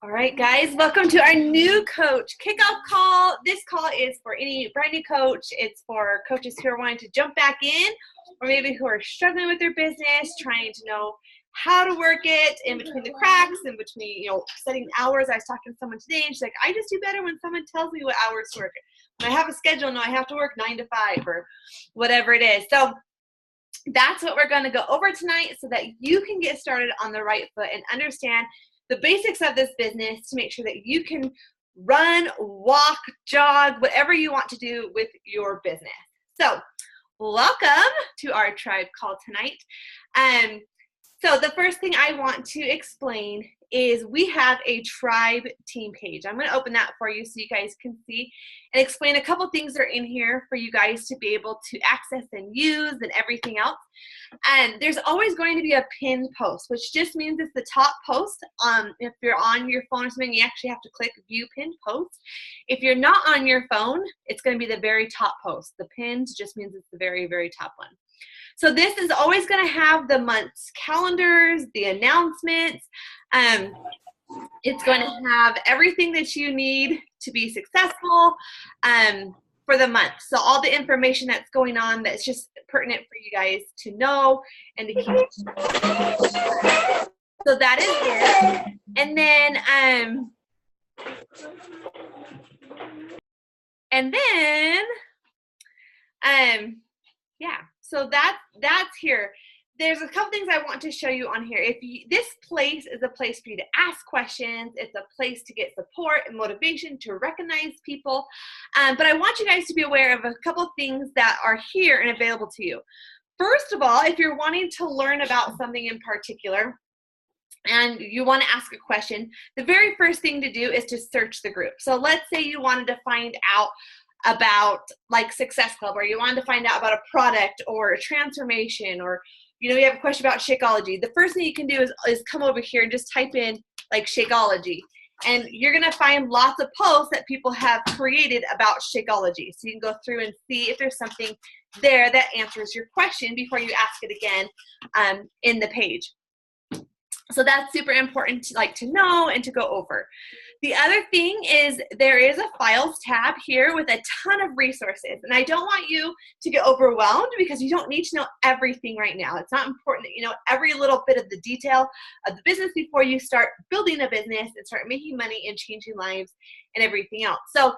All right, guys, welcome to our new coach kickoff call. This call is for any brand new coach. It's for coaches who are wanting to jump back in, or maybe who are struggling with their business, trying to know how to work it in between the cracks, in between, setting hours. I was talking to someone today, and she's like, I just do better when someone tells me what hours to work. When I have a schedule, no, I have to work 9 to 5 or whatever it is. So that's what we're going to go over tonight so that you can get started on the right foot and understand the basics of this business to make sure that you can run, walk, jog, whatever you want to do with your business. So welcome to our tribe call tonight. So the first thing I want to explain is we have a tribe team page. I'm going to open that for you so you guys can see and explain a couple things that are in here for you guys to be able to access and use and everything else. And there's always going to be a pinned post, which just means it's the top post. If you're on your phone or something, you actually have to click view pinned post. If you're not on your phone, it's going to be the very top post. The pinned just means it's the very, very top one. So this is always going to have the month's calendars, the announcements. It's going to have everything that you need to be successful for the month. So all the information that's going on that's just pertinent for you guys to know and to keep. So that is it. And then, yeah. So that's here. There's a couple things I want to show you on here. This place is a place for you to ask questions. It's a place to get support and motivation, to recognize people. But I want you guys to be aware of a couple of things that are here and available to you. First of all, if you're wanting to learn about something in particular and you want to ask a question, the very first thing to do is to search the group. So let's say you wanted to find out about like Success Club, or you wanted to find out about a product or a transformation, or you have a question about Shakeology. The first thing you can do is come over here and just type in like Shakeology, and you're gonna find lots of posts that people have created about Shakeology. So you can go through and see if there's something there that answers your question before you ask it again in the page. So that's super important to know and to go over. The other thing is there is a files tab here with a ton of resources. And I don't want you to get overwhelmed because you don't need to know everything right now. It's not important that you know every little bit of the detail of the business before you start building a business and start making money and changing lives and everything else. So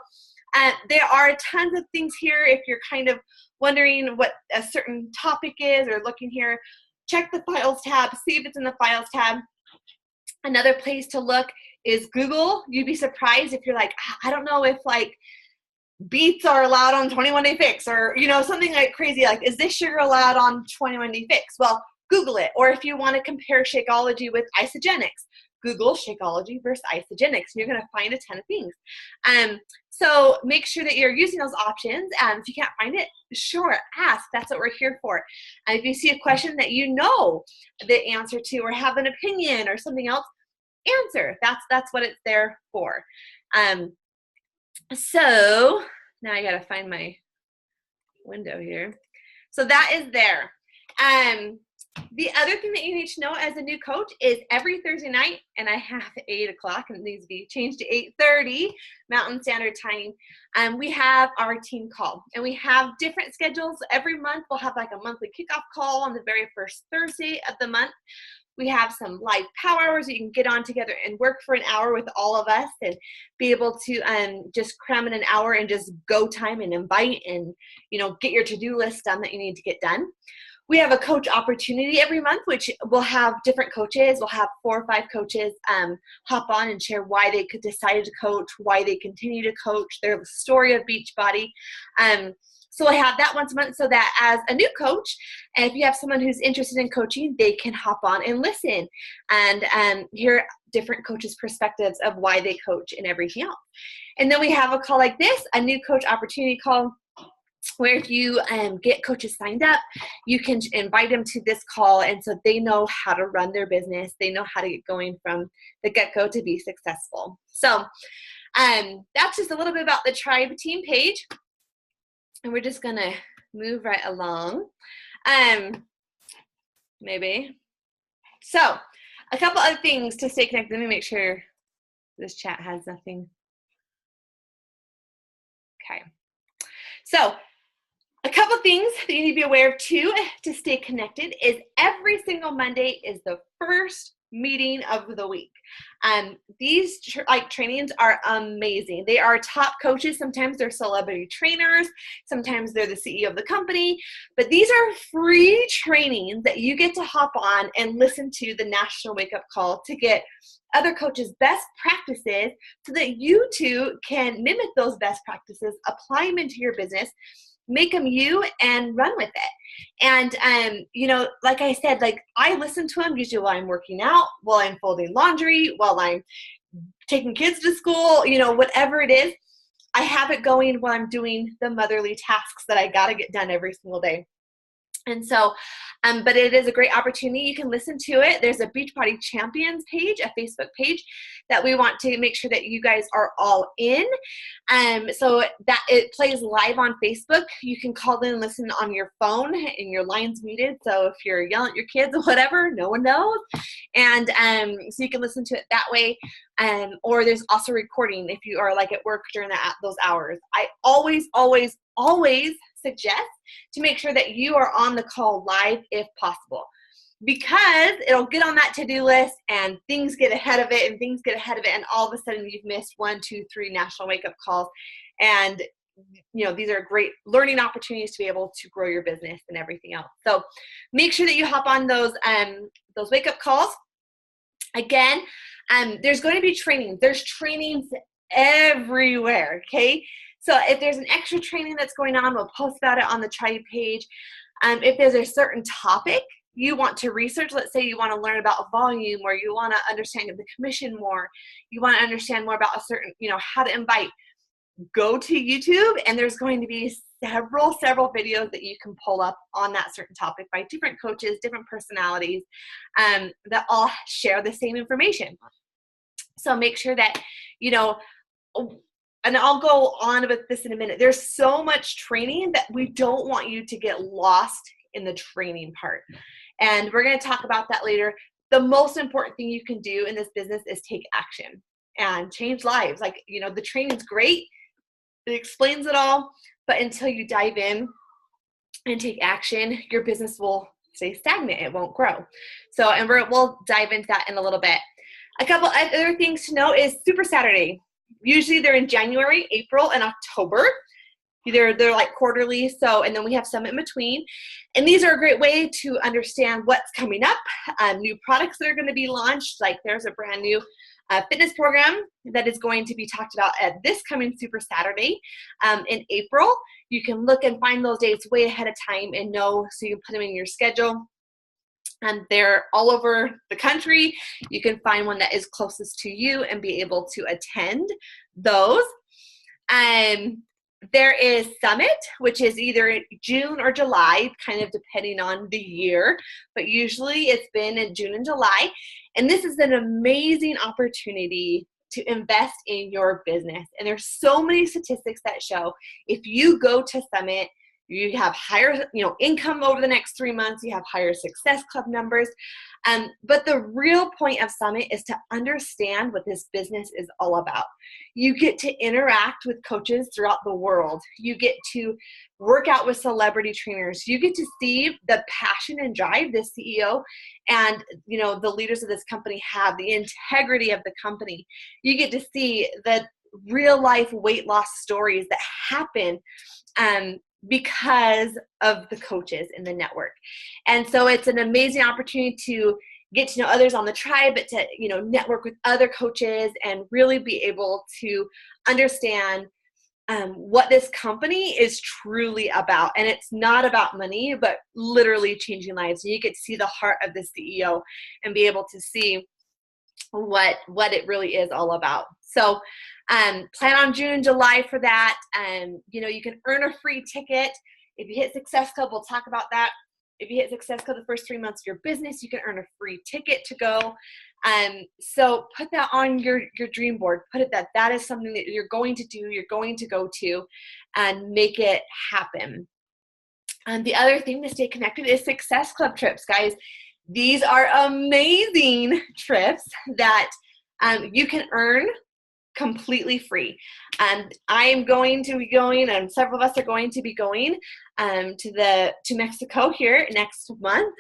there are tons of things here. If you're kind of wondering what a certain topic is or looking here, check the files tab, see if it's in the files tab. Another place to look is Google. You'd be surprised if you're like, I don't know if like beets are allowed on 21 Day Fix, or something like crazy, like is this sugar allowed on 21 Day Fix? Well, Google it. Or if you want to compare Shakeology with Isagenix, Google Shakeology versus Isagenix. You're going to find a ton of things. So make sure that you're using those options. If you can't find it, sure, ask. That's what we're here for. And if you see a question that you know the answer to, or have an opinion or something else, answer. That's what it's there for. So now I got to find my window here. So that is there. The other thing that you need to know as a new coach is every Thursday night, and I have 8 o'clock, and it needs to be changed to 8:30 Mountain Standard Time, we have our team call. And we have different schedules. Every month we'll have like a monthly kickoff call on the very first Thursday of the month. We have some live power hours that you can get on together and work for an hour with all of us and be able to just cram in an hour and just go time and invite and get your to-do list done that you need to get done. We have a coach opportunity every month, which will have different coaches. We'll have 4 or 5 coaches hop on and share why they could decide to coach, why they continue to coach, their story of Beachbody. So we'll have that once a month so that as a new coach, and if you have someone who's interested in coaching, they can hop on and listen and hear different coaches' perspectives of why they coach and everything else. And then we have a call like this, a new coach opportunity call, where if you get coaches signed up, you can invite them to this call, and so they know how to run their business. They know how to get going from the get-go to be successful. So that's just a little bit about the tribe team page, and we're just going to move right along. Maybe. So a couple other things to stay connected. Let me make sure This chat has nothing. Okay. So a couple things that you need to be aware of too to stay connected is every single Monday is the first meeting of the week. These trainings are amazing. They are top coaches. Sometimes they're celebrity trainers. Sometimes they're the CEO of the company. But these are free trainings that you get to hop on and listen to the National Wake Up Call to get other coaches' best practices so that you too can mimic those best practices, apply them into your business, make them you, and run with it. And like I said, like I listen to them usually while I'm working out, while I'm folding laundry, while I'm taking kids to school, whatever it is. I have it going while I'm doing the motherly tasks that I got to get done every single day. And so, but it is a great opportunity. You can listen to it. There's a Beachbody Champions page, a Facebook page that we want to make sure that you guys are all in. So that it plays live on Facebook. You can call in and listen on your phone and your line's muted. So if you're yelling at your kids or whatever, no one knows. And so you can listen to it that way. Or there's also recording if you are like at work during those hours. I always suggest to make sure that you are on the call live if possible, because it'll get on that to-do list and things get ahead of it and all of a sudden you've missed 1, 2, 3 national wake-up calls. And these are great learning opportunities to be able to grow your business and everything else. So make sure that you hop on those wake-up calls. Again, there's going to be trainings. There's trainings everywhere, okay? So if there's an extra training that's going on, we'll post about it on the Tribe page. If there's a certain topic you want to research, let's say you want to learn about volume, or you want to understand the commission more, you want to understand more about a certain, how to invite, go to YouTube, and there's going to be several videos that you can pull up on that certain topic by different coaches, different personalities, that all share the same information. So make sure that, and I'll go on with this in a minute. There's so much training that we don't want you to get lost in the training part. And we're going to talk about that later. The most important thing you can do in this business is take action and change lives. Like, the training's great. It explains it all. But until you dive in and take action, your business will stay stagnant. It won't grow. So, and we'll dive into that in a little bit. A couple other things to know is Super Saturday. Usually they're in January, April, and October. They're like quarterly. So, and then we have some in between. And these are a great way to understand what's coming up, new products that are going to be launched. Like there's a brand new fitness program that is going to be talked about at this coming Super Saturday in April. You can look and find those dates way ahead of time and know, so you can put them in your schedule. And they're all over the country. You can find one that is closest to you and be able to attend those. There is Summit, which is either June or July, kind of depending on the year, but usually it's been in June and July. And this is an amazing opportunity to invest in your business. And there's so many statistics that show if you go to Summit, you have higher, income over the next 3 months. You have higher Success Club numbers. But the real point of Summit is to understand what this business is all about. You get to interact with coaches throughout the world. You get to work out with celebrity trainers. You get to see the passion and drive the CEO and, the leaders of this company have, the integrity of the company. You get to see the real life weight loss stories that happen because of the coaches in the network. And so it's an amazing opportunity to get to know others on the tribe, but to, network with other coaches and really be able to understand what this company is truly about. And it's not about money, but literally changing lives. And you get to see the heart of the CEO and be able to see what it really is all about. So plan on June and July for that. You can earn a free ticket. If you hit Success Club, we'll talk about that. If you hit Success Club the first 3 months of your business, you can earn a free ticket to go. So put that on your dream board. Put it that is something that you're going to do, you're going to go to, and make it happen. And the other thing to stay connected is Success Club trips, guys. These are amazing trips that you can earn completely free. I am going to be going, and several of us are going to be going to Mexico here next month.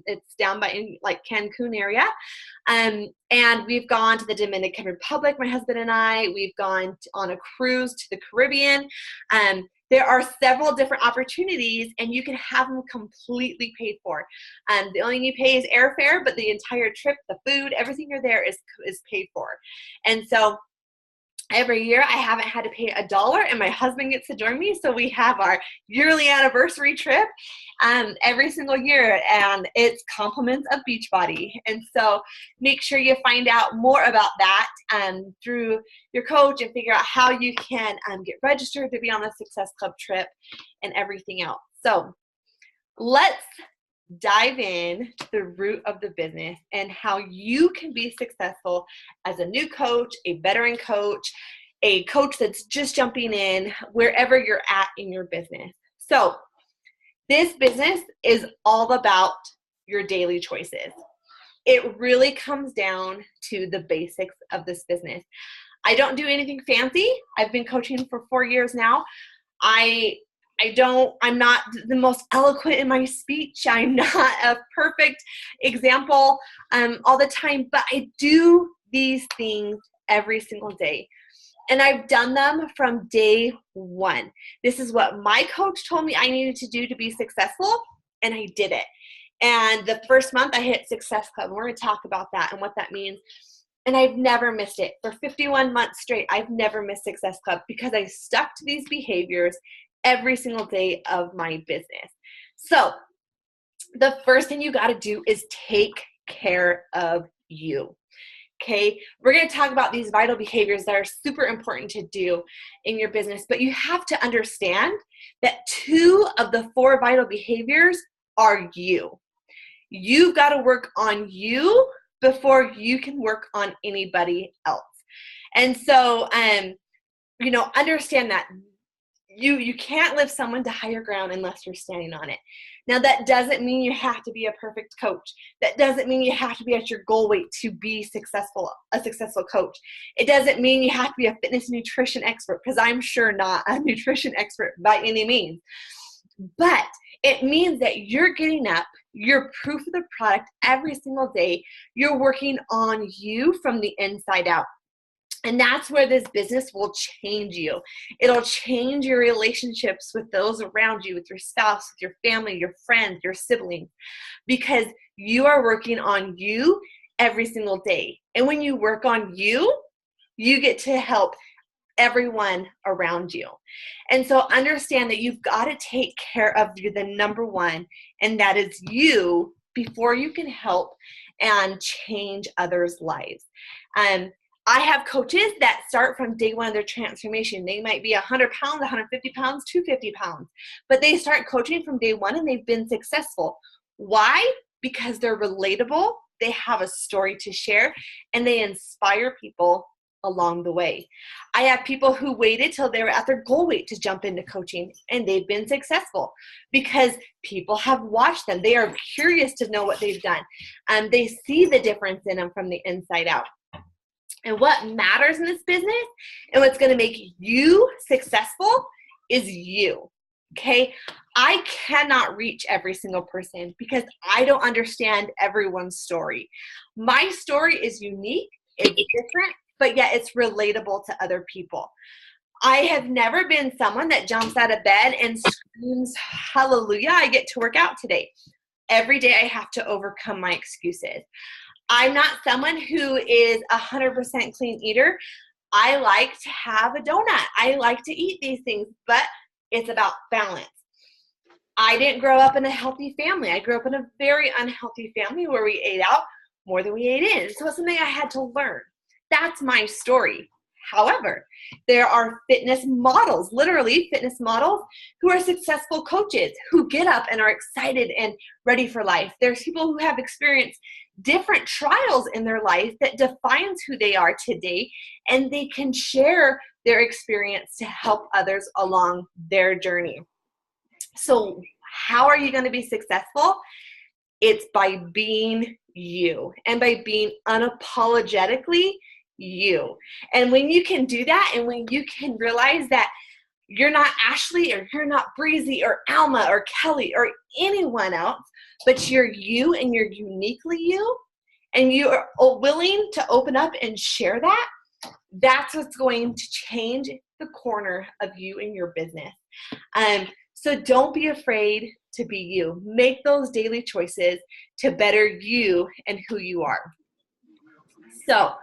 It's down by like Cancun area. And we've gone to the Dominican Republic, my husband and I. We've gone on a cruise to the Caribbean. There are several different opportunities, and you can have them completely paid for. The only thing you pay is airfare, but the entire trip, the food, everything you're there is paid for. And so every year I haven't had to pay $1, and my husband gets to join me. So we have our yearly anniversary trip every single year, and it's compliments of Beachbody. And so make sure you find out more about that through your coach and figure out how you can get registered to be on the Success Club trip and everything else. So let's dive in to the root of the business and how you can be successful as a new coach, a veteran coach, a coach that's just jumping in, wherever you're at in your business. So this business is all about your daily choices. It really comes down to the basics of this business. I don't do anything fancy. I've been coaching for 4 years now. I'm not the most eloquent in my speech. I'm not a perfect example all the time, but I do these things every single day. And I've done them from day one. This is what my coach told me I needed to do to be successful, and I did it. And the first month I hit Success Club, and we're going to talk about that and what that means. And I've never missed it. For 51 months straight, I've never missed Success Club because I stuck to these behaviors every single day of my business. So the first thing you got to do is take care of you. Okay, we're going to talk about these vital behaviors that are super important to do in your business, but you have to understand that 2 of the 4 vital behaviors are you. You've got to work on you before you can work on anybody else. And so, understand that you can't lift someone to higher ground unless you're standing on it. Now, that doesn't mean you have to be a perfect coach. That doesn't mean you have to be at your goal weight to be a successful coach. It doesn't mean you have to be a fitness and nutrition expert, because I'm sure not a nutrition expert by any means. But it means that you're getting up, you're proof of the product every single day. You're working on you from the inside out. And that's where this business will change you. It'll change your relationships with those around you, with your spouse, with your family, your friends, your siblings, because you are working on you every single day. And when you work on you, you get to help everyone around you. And so understand that you've got to take care of the number one, and that is you, before you can help and change others' lives. I have coaches that start from day one of their transformation. They might be 100 pounds, 150 pounds, 250 pounds, but they start coaching from day one and they've been successful. Why? Because they're relatable, they have a story to share, and they inspire people along the way. I have people who waited till they were at their goal weight to jump into coaching, and they've been successful because people have watched them. They are curious to know what they've done, and they see the difference in them from the inside out. And what matters in this business and what's going to make you successful is you. Okay? I cannot reach every single person because I don't understand everyone's story. My story is unique, it's different, but yet it's relatable to other people. I have never been someone that jumps out of bed and screams, hallelujah, I get to work out today. Every day I have to overcome my excuses. I'm not someone who is 100% clean eater. I like to have a donut. I like to eat these things, but it's about balance. I didn't grow up in a healthy family. I grew up in a very unhealthy family where we ate out more than we ate in. So it's something I had to learn. That's my story. However, there are fitness models, literally fitness models, who are successful coaches who get up and are excited and ready for life. There's people who have experienced different trials in their life that defines who they are today, and they can share their experience to help others along their journey. So how are you going to be successful? It's by being you and by being unapologetically you. And when you can do that, and when you can realize that you're not Ashley, or you're not Breezy or Alma or Kelly or anyone else, but you're you, and you're uniquely you, and you are willing to open up and share that, that's what's going to change the corner of you and your business. So don't be afraid to be you. Make those daily choices to better you and who you are. So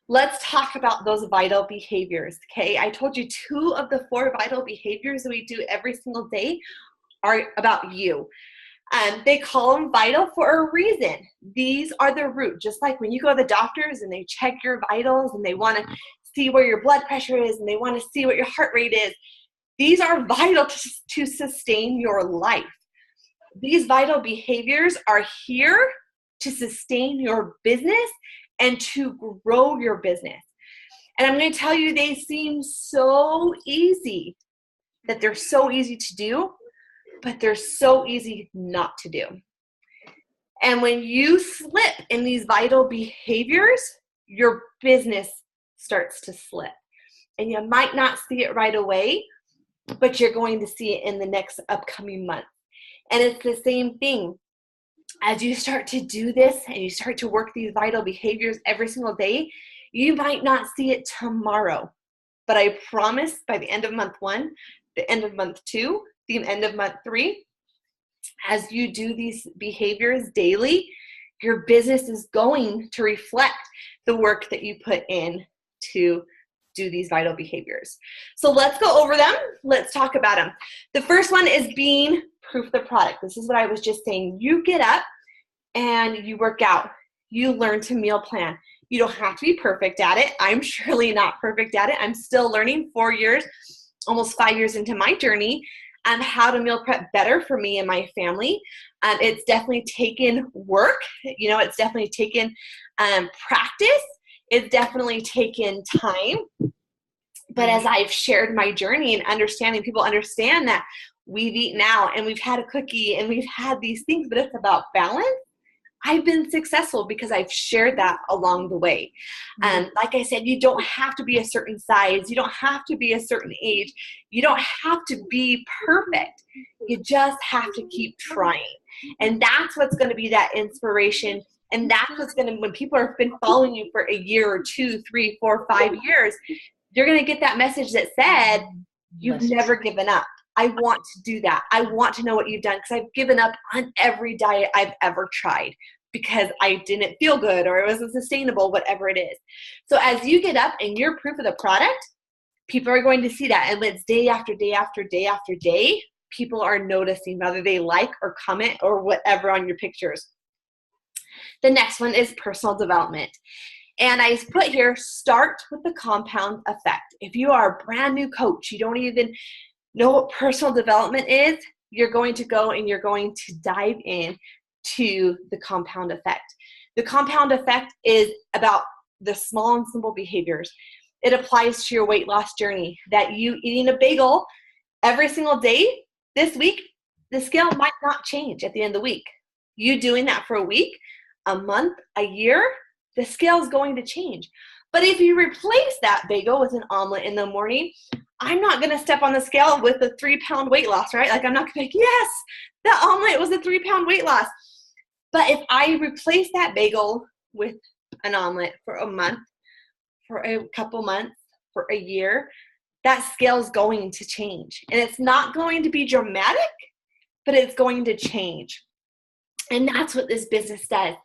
let's talk about those vital behaviors, okay? I told you 2 of the 4 vital behaviors that we do every single day are about you. They call them vital for a reason. These are the root. Just like when you go to the doctors and they check your vitals and they want to see where your blood pressure is and they want to see what your heart rate is. These are vital to sustain your life. These vital behaviors are here to sustain your business and to grow your business. And I'm going to tell you, they seem so easy, that they're so easy to do, but they're so easy not to do. And when you slip in these vital behaviors, your business starts to slip. And you might not see it right away, but you're going to see it in the next upcoming month. And it's the same thing. As you start to do this and you start to work these vital behaviors every single day, you might not see it tomorrow. But I promise by the end of month 1, the end of month 2, the end of month 3, as you do these behaviors daily, your business is going to reflect the work that you put in to do these vital behaviors. So let's go over them. Let's talk about them. The first one is being proof of the product. This is what I was just saying. You get up and you work out. You learn to meal plan. You don't have to be perfect at it. I'm surely not perfect at it. I'm still learning 4 years, almost 5 years into my journey on how to meal prep better for me and my family. It's definitely taken work. It's definitely taken practice. It's definitely taken time. But as I've shared my journey and understanding, people understand that we've eaten out and we've had a cookie and we've had these things, but it's about balance. I've been successful because I've shared that along the way. Like I said, you don't have to be a certain size. You don't have to be a certain age. You don't have to be perfect. You just have to keep trying. And that's what's going to be that inspiration. And that's what's going to, when people have been following you for a year or 2, 3, 4, 5 years, you're going to get that message that said, you've never given up. I want to do that. I want to know what you've done, because I've given up on every diet I've ever tried because I didn't feel good or it wasn't sustainable, whatever it is. So as you get up and you're proof of the product, people are going to see that. And it's day after day after day after day, people are noticing whether they like or comment or whatever on your pictures. The next one is personal development. And I put here, start with the compound effect. If you are a brand new coach, you don't even know what personal development is, you're going to go and you're going to dive in to the compound effect. The compound effect is about the small and simple behaviors. It applies to your weight loss journey, that you eating a bagel every single day this week, the scale might not change at the end of the week. You doing that for a week, a month, a year, the scale is going to change. But if you replace that bagel with an omelet in the morning, I'm not going to step on the scale with a 3-pound weight loss, right? Like, I'm not going to be like, yes, that omelet was a 3-pound weight loss. But if I replace that bagel with an omelet for a month, for a couple months, for a year, that scale is going to change. And it's not going to be dramatic, but it's going to change. And that's what this business does.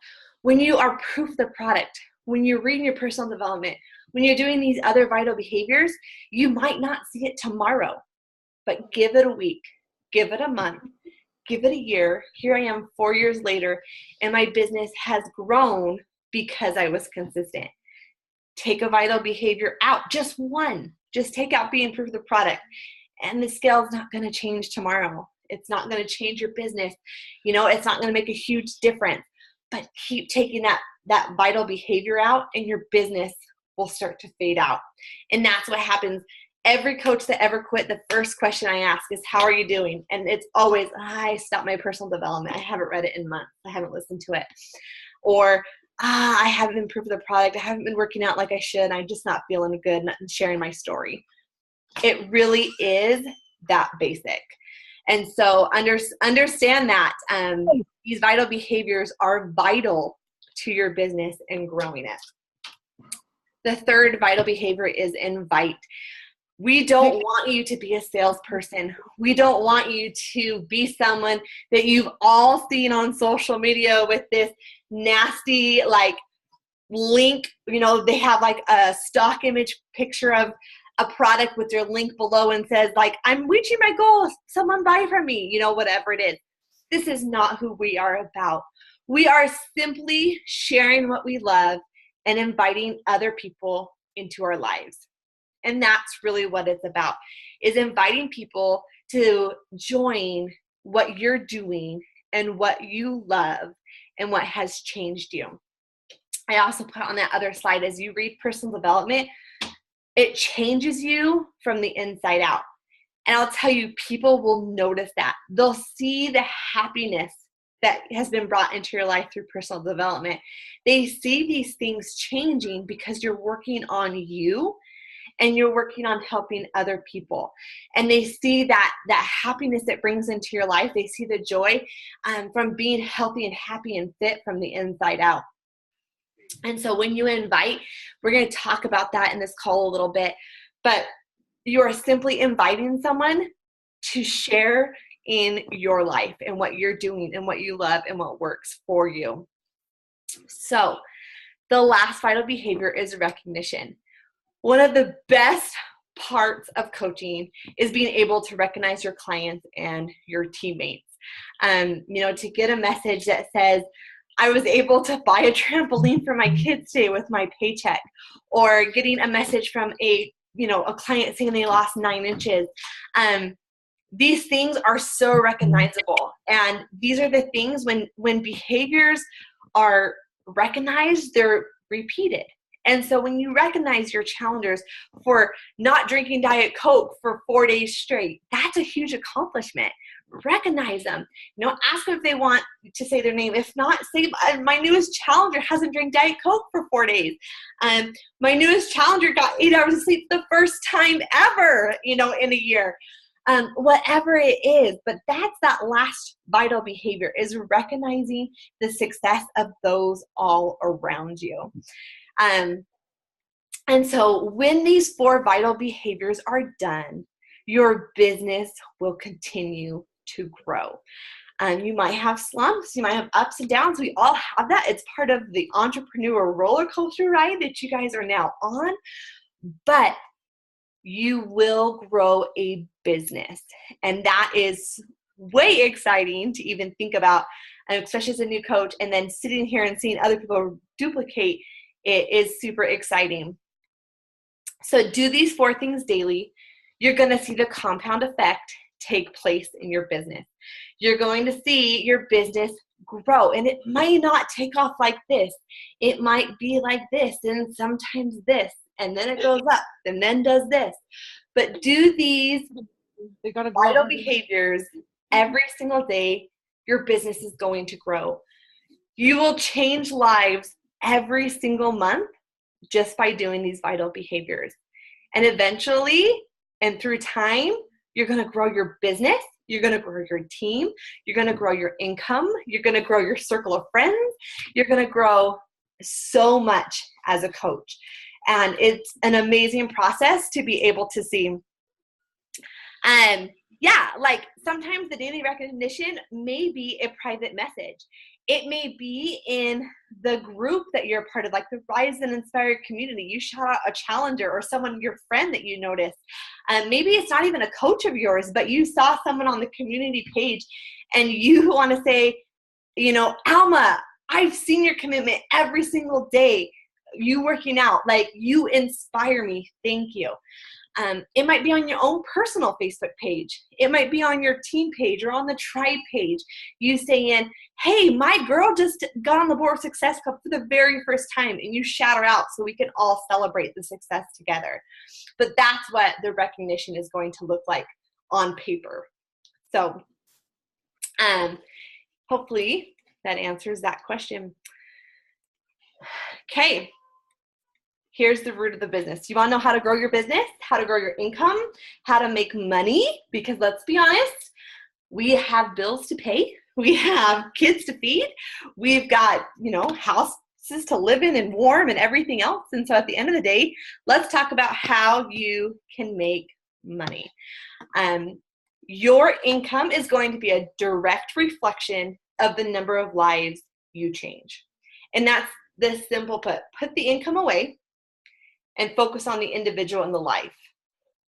When you are proof of the product, when you're reading your personal development, when you're doing these other vital behaviors, you might not see it tomorrow, but give it a week, give it a month, give it a year. Here I am 4 years later, and my business has grown because I was consistent. Take a vital behavior out, just one. Just take out being proof of the product, and the scale is not going to change tomorrow. It's not going to change your business. It's not going to make a huge difference, but keep taking that vital behavior out, and your business will start to fade out. And that's what happens. Every coach that ever quit, the first question I ask is, how are you doing? And it's always, I stopped my personal development. I haven't read it in months. I haven't listened to it. Or I haven't improved the product. I haven't been working out like I should. I'm just not feeling good and sharing my story. It really is that basic. And so understand that these vital behaviors are vital to your business and growing it. The third vital behavior is invite. We don't want you to be a salesperson. We don't want you to be someone that you've all seen on social media with this nasty like link. You know, they have like a stock image picture of a product with their link below and says like, I'm reaching my goals, someone buy from me, you know, whatever it is. This is not who we are about. We are simply sharing what we love and inviting other people into our lives. And that's really what it's about, is inviting people to join what you're doing and what you love and what has changed you. I also put on that other slide, as you read personal development, it changes you from the inside out. And I'll tell you, people will notice that. They'll see the happiness that has been brought into your life through personal development. They see these things changing because you're working on you and you're working on helping other people. And they see that happiness it brings into your life. They see the joy from being healthy and happy and fit from the inside out. And so when you invite, we're going to talk about that in this call a little bit, but you are simply inviting someone to share in your life and what you're doing and what you love and what works for you. So the last vital behavior is recognition. One of the best parts of coaching is being able to recognize your clients and your teammates. You know, to get a message that says, I was able to buy a trampoline for my kids today with my paycheck, or getting a message from a client saying they lost 9 inches. These things are so recognizable. And these are the things when behaviors are recognized, they're repeated. And so when you recognize your challengers for not drinking Diet Coke for 4 days straight, that's a huge accomplishment. Recognize them. You know, ask them if they want to say their name. If not, say, my newest challenger hasn't drank Diet Coke for 4 days. My newest challenger got 8 hours of sleep the first time ever, in a year. Whatever it is, but that's that last vital behavior, is recognizing the success of those all around you. And so when these 4 vital behaviors are done, your business will continue to grow. You might have slumps, you might have ups and downs. We all have that. It's part of the entrepreneur roller coaster ride that you guys are now on, but you will grow a business. And that is way exciting to even think about, especially as a new coach, and then sitting here and seeing other people duplicate it is super exciting. So do these 4 things daily. You're going to see the compound effect take place in your business. You're going to see your business grow, and it might not take off like this. It might be like this, and sometimes this, and then it goes up, and then does this. But do these vital behaviors every single day. Your business is going to grow. You will change lives every single month just by doing these vital behaviors. And eventually, and through time, you're going to grow your business. You're going to grow your team. You're going to grow your income. You're going to grow your circle of friends. You're going to grow so much as a coach. And it's an amazing process to be able to see. Like sometimes the daily recognition may be a private message. It may be in the group that you're a part of, like the Rise and Inspire community. You shout out a challenger or someone, your friend that you noticed. Maybe it's not even a coach of yours, but you saw someone on the community page and you want to say, Alma, I've seen your commitment every single day. You working out, like you inspire me. Thank you. It might be on your own personal Facebook page. It might be on your team page or on the tribe page. You saying, hey, my girl just got on the Board of Success Club for the very first time, and you shout her out so we can all celebrate the success together. But that's what the recognition is going to look like on paper. So hopefully that answers that question. Okay, here's the root of the business. You want to know how to grow your business, how to grow your income, how to make money, because let's be honest, we have bills to pay. We have kids to feed. We've got, houses to live in and warm and everything else. And so at the end of the day, let's talk about how you can make money. Your income is going to be a direct reflection of the number of lives you change. And that's the simple put the income away and focus on the individual and the life.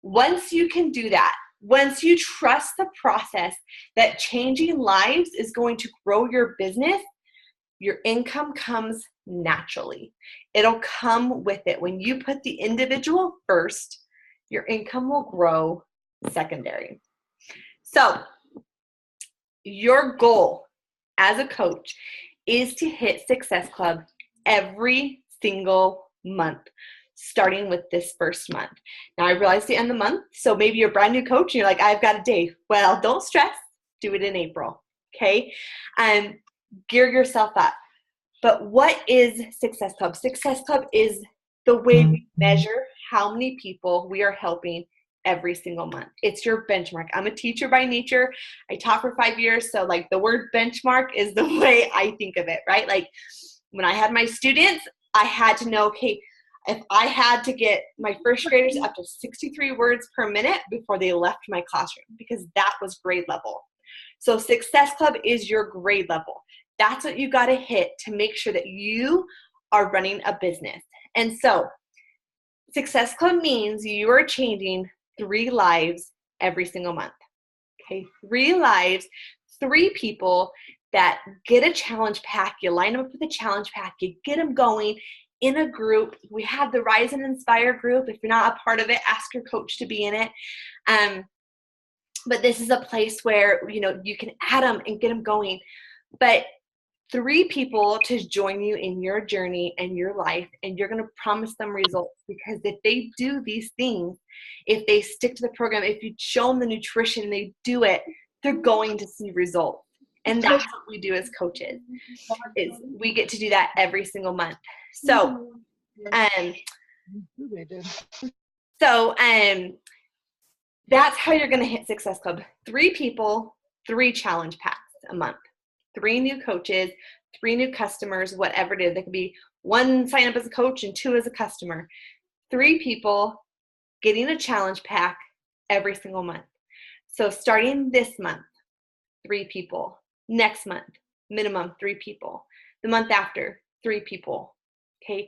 Once you can do that, once you trust the process that changing lives is going to grow your business, your income comes naturally. It'll come with it. When you put the individual first, your income will grow secondary. So, your goal as a coach is to hit Success Club every single month, starting with this first month. Now, I realize the end of the month, so maybe you're a brand new coach and you're like, I've got a day. Well, don't stress. Do it in April, okay? Gear yourself up. But what is Success Club? Success Club is the way we measure how many people we are helping every single month. It's your benchmark. I'm a teacher by nature. I taught for 5 years, so like the word benchmark is the way I think of it, right? Like when I had my students, I had to know, okay, if I had to get my first graders up to 63 words per minute before they left my classroom, because that was grade level. So Success Club is your grade level. That's what you got to hit to make sure that you are running a business. And so Success Club means you are changing 3 lives every single month. Okay, 3 lives, 3 people that get a challenge pack. You line them up with a challenge pack. You get them going in a group. We have the Rise and Inspire group. If you're not a part of it, ask your coach to be in it. But this is a place where, you can add them and get them going. But 3 people to join you in your journey and your life, and you're going to promise them results, because if they do these things, if they stick to the program, if you show them the nutrition and they do it, they're going to see results. And that's what we do as coaches, is we get to do that every single month. So, that's how you're going to hit Success Club. 3 people, 3 challenge packs a month. 3 new coaches, 3 new customers, whatever it is. They could be 1 sign up as a coach and 2 as a customer. 3 people getting a challenge pack every single month. So starting this month, 3 people. Next month, minimum 3 people. The month after, 3 people. Okay?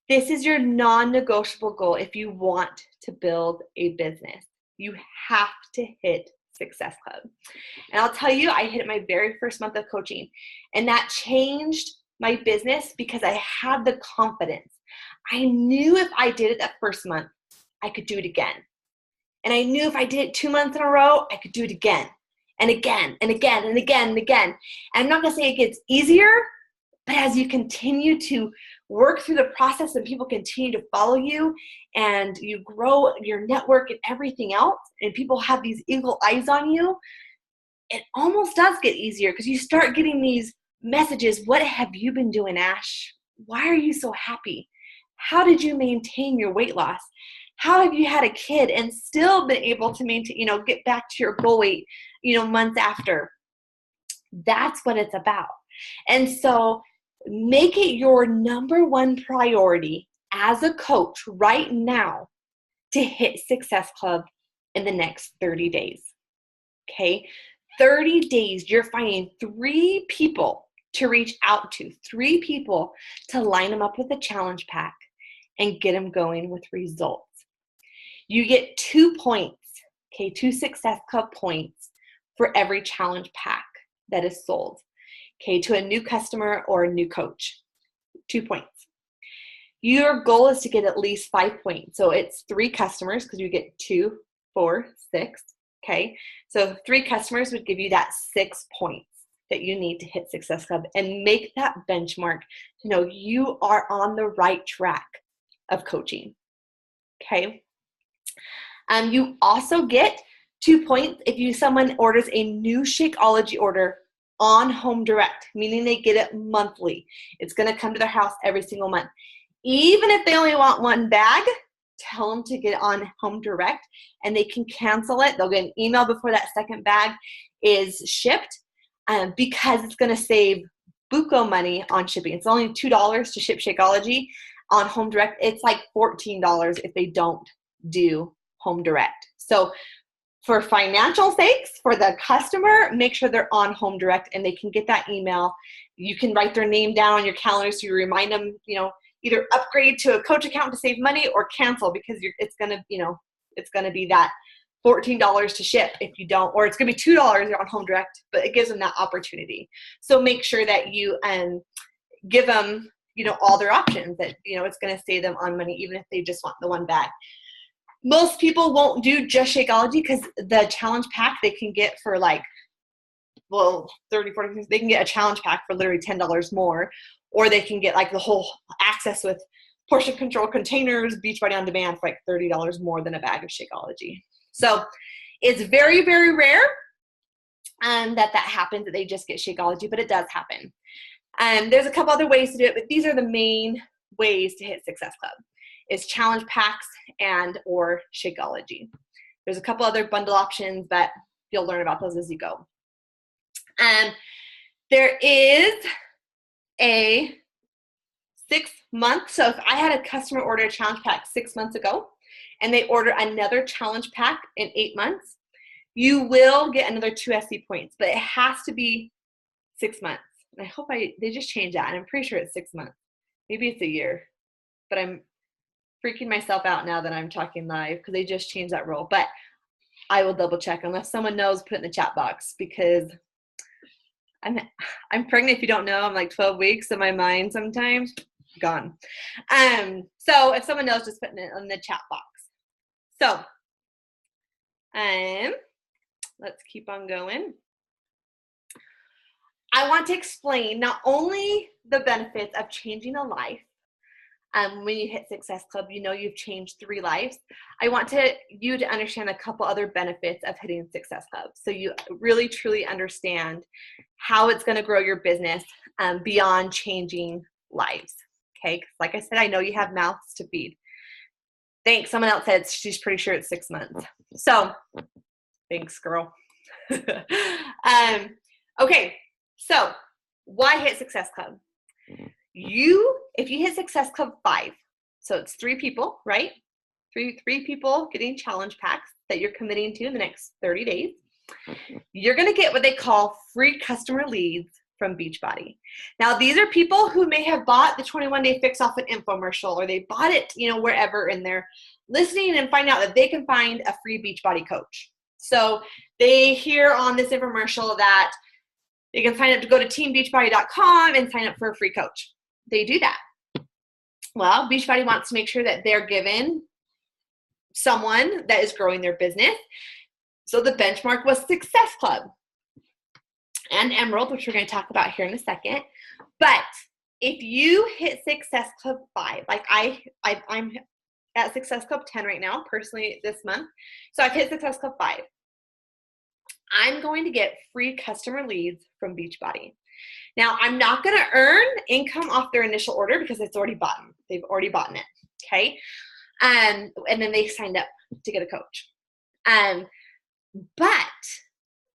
This is your non-negotiable goal if you want to build a business. You have to hit Success Club. And I'll tell you, I hit it my very first month of coaching, and that changed my business because I had the confidence. I knew if I did it that first month, I could do it again. And I knew if I did it 2 months in a row, I could do it again and again and again and again and again. And I'm not going to say it gets easier, but as you continue to work through the process and people continue to follow you and you grow your network and everything else, and people have these eagle eyes on you, it almost does get easier, because you start getting these messages. What have you been doing, Ash? Why are you so happy? How did you maintain your weight loss? How have you had a kid and still been able to maintain, get back to your goal weight, months after? That's what it's about. And so make it your number 1 priority as a coach right now to hit Success Club in the next 30 days. Okay? 30 days, you're finding 3 people to reach out to, 3 people to line them up with a challenge pack and get them going with results. You get 2 points, okay, 2 Success Club points for every challenge pack that is sold, okay, to a new customer or a new coach. 2 points. Your goal is to get at least 5 points. So it's 3 customers, because you get 2, 4, 6, okay? So 3 customers would give you that 6 points that you need to hit Success Club, and make that benchmark to know you are on the right track of coaching, okay? You also get 2 points if someone orders a new Shakeology order on Home Direct, meaning they get it monthly. It's going to come to their house every single month. Even if they only want one bag, tell them to get on Home Direct and they can cancel it. They'll get an email before that second bag is shipped because it's going to save buco money on shipping. It's only $2 to ship Shakeology on Home Direct. It's like $14 if they don't do Home Direct. So for financial sakes, for the customer, make sure they're on Home Direct and they can get that email. You can write their name down on your calendar so you remind them, either upgrade to a Coach account to save money or cancel because it's gonna be that $14 to ship if you don't, or it's gonna be $2 on Home Direct, but it gives them that opportunity. So make sure that you give them, all their options that, it's gonna save them on money even if they just want the one bag. Most people won't do just Shakeology because the challenge pack they can get for 30, 40, they can get a challenge pack for literally $10 more, or they can get the whole access with portion control containers, Beachbody On Demand for $30 more than a bag of Shakeology. So it's very, very rare that happens, that they just get Shakeology, but it does happen. There's a couple other ways to do it, but these are the main ways to hit Success Club. Is challenge packs and or Shakeology. There's a couple other bundle options, but you'll learn about those as you go. There is a 6-month. So if I had a customer order a challenge pack 6 months ago and they order another challenge pack in 8 months, you will get another 2 SC points, but it has to be 6 months. And I hope they just changed that. And I'm pretty sure it's 6 months. Maybe it's a year, but I'm freaking myself out now that I'm talking live because they just changed that rule, but I will double check unless someone knows, put it in the chat box because I'm pregnant. If you don't know, I'm 12 weeks and my mind sometimes gone. So if someone knows, just put it in the chat box. So, let's keep on going. I want to explain not only the benefits of changing a life. When you hit Success Club, you've changed 3 lives. I want you to understand a couple other benefits of hitting Success Club. So you really, truly understand how it's going to grow your business beyond changing lives. Okay. 'Cause like I said, I know you have mouths to feed. Thanks. Someone else said she's pretty sure it's 6 months. So thanks, girl. Okay. So why hit Success Club? If you hit Success Club 5, so it's 3 people, right? Three people getting challenge packs that you're committing to in the next 30 days. You're going to get what they call free customer leads from Beachbody. Now, these are people who may have bought the 21-day fix off an infomercial, or they bought it, wherever, and they're listening and find out that they can find a free Beachbody coach. So they hear on this infomercial that they can sign up to go to teambeachbody.com and sign up for a free coach. They do that. Well, Beachbody wants to make sure that they're given someone that is growing their business. So the benchmark was Success Club and Emerald, which we're going to talk about here in a second. But if you hit Success Club 5, I'm at Success Club 10 right now, personally this month. So I've hit Success Club 5. I'm going to get free customer leads from Beachbody. Now, I'm not going to earn income off their initial order because it's already bought. They've already bought it, okay? And then they signed up to get a coach. But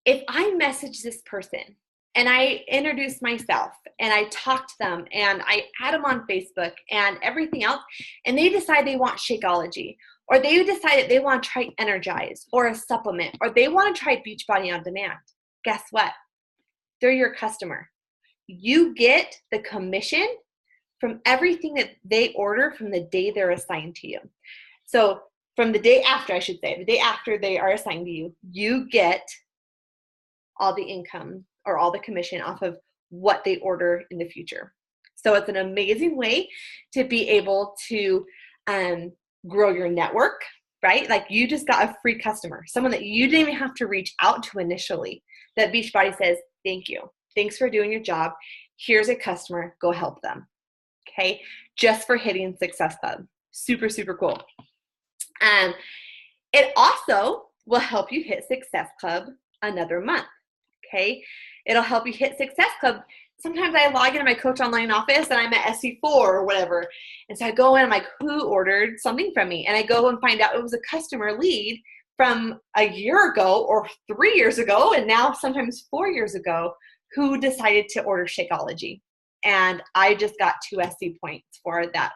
if I message this person and I introduce myself and I talk to them and I add them on Facebook and everything else, and they decide they want Shakeology, or they decide that they want to try Energize or a supplement, or they want to try Beachbody On Demand, guess what? They're your customer. You get the commission from everything that they order from the day they're assigned to you. So from the day after, I should say, the day after they are assigned to you, you get all the income or all the commission off of what they order in the future. So it's an amazing way to be able to grow your network, right? Like you just got a free customer, someone that you didn't even have to reach out to initially, that Beachbody says, thank you. Thanks for doing your job. Here's a customer. Go help them. Okay. Just for hitting Success Club. Super, super cool. It also will help you hit Success Club another month. Okay. It'll help you hit Success Club. Sometimes I log into my Coach Online office and I'm at SC4 or whatever. And so I go in, I'm like, who ordered something from me? And I go and find out it was a customer lead from a year ago or 3 years ago, and now sometimes 4 years ago, who decided to order Shakeology. And I just got 2 SC points for that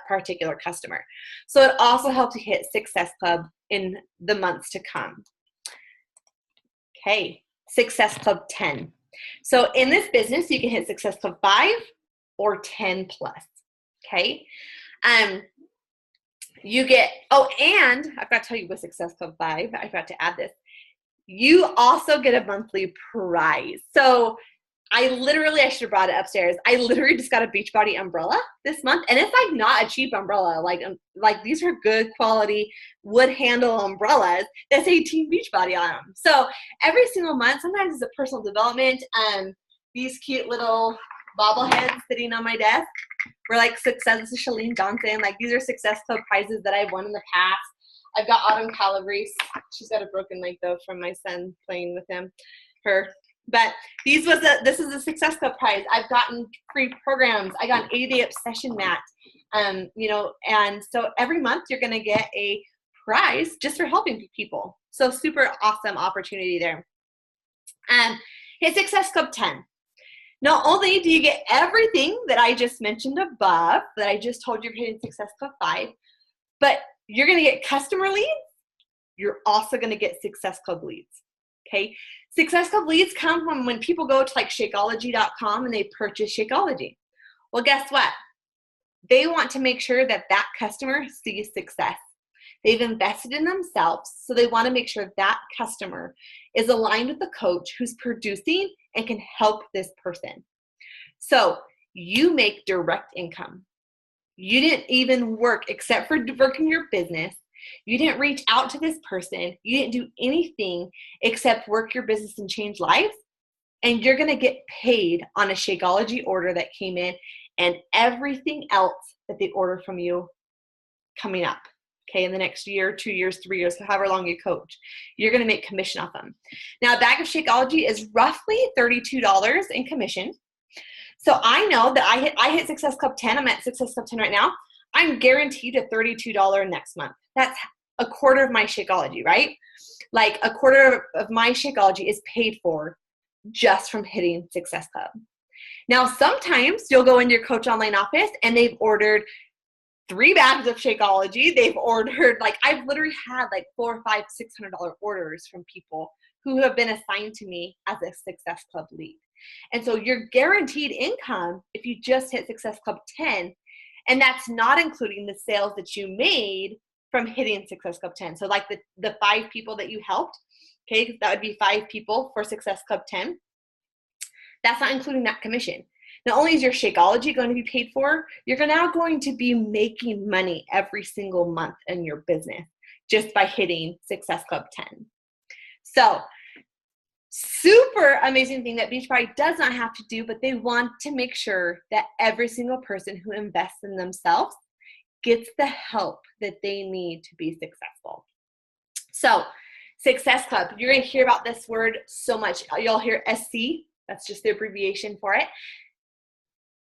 particular customer. So it also helps you hit Success Club in the months to come. Okay, Success Club 10. So in this business, you can hit Success Club 5 or 10 plus. Okay. You get, and I've got to tell you with Success Club 5, I forgot to add this. You also get a monthly prize. So I should have brought it upstairs. I literally just got a Beachbody umbrella this month, and it's like not a cheap umbrella. Like these are good quality wood handle umbrellas that say Team Beachbody on them. So every single month, sometimes it's a personal development. These cute little bobbleheads sitting on my desk were like success. This is Shalene Johnson. Like these are Success Club prizes that I've won in the past. I've got Autumn Calabrese. She's got a broken leg though from my son playing with her. But this is a Success Club prize. I've gotten free programs. I got an 80-day obsession mat. And so every month you're going to get a prize just for helping people. So super awesome opportunity there. Hit Success Club 10. Not only do you get everything that I just mentioned above, that I just told you you're hitting Success Club 5, but you're going to get customer leads. You're also going to get Success Club leads. Okay. Success Club leads come from when people go to like Shakeology.com and they purchase Shakeology. Well, guess what? They want to make sure that that customer sees success. They've invested in themselves, so they want to make sure that customer is aligned with the coach who's producing and can help this person. So you make direct income. You didn't even work except for working your business. You didn't reach out to this person. You didn't do anything except work your business and change lives. And you're going to get paid on a Shakeology order that came in and everything else that they order from you coming up. Okay, in the next year, 2 years, 3 years, however long you coach, you're going to make commission off them. Now, a bag of Shakeology is roughly $32 in commission. So I know that I hit Success Club 10. I'm at Success Club 10 right now. I'm guaranteed a $32 next month. That's a quarter of my Shakeology, right? Like a quarter of my Shakeology is paid for just from hitting Success Club. Now, sometimes you'll go into your Coach Online office and they've ordered 3 bags of Shakeology. They've ordered, like, I've literally had like $400, $500, $600 orders from people who have been assigned to me as a Success Club lead. And so you're guaranteed income if you just hit Success Club 10. And that's not including the sales that you made from hitting Success Club 10. So like the 5 people that you helped, okay, that would be 5 people for Success Club 10. That's not including that commission. Not only is your Shakeology going to be paid for, you're now going to be making money every single month in your business just by hitting Success Club 10. So super amazing thing that Beachbody does not have to do, but they want to make sure that every single person who invests in themselves gets the help that they need to be successful. So Success Club, you're going to hear about this word so much. You'll hear SC. That's just the abbreviation for it.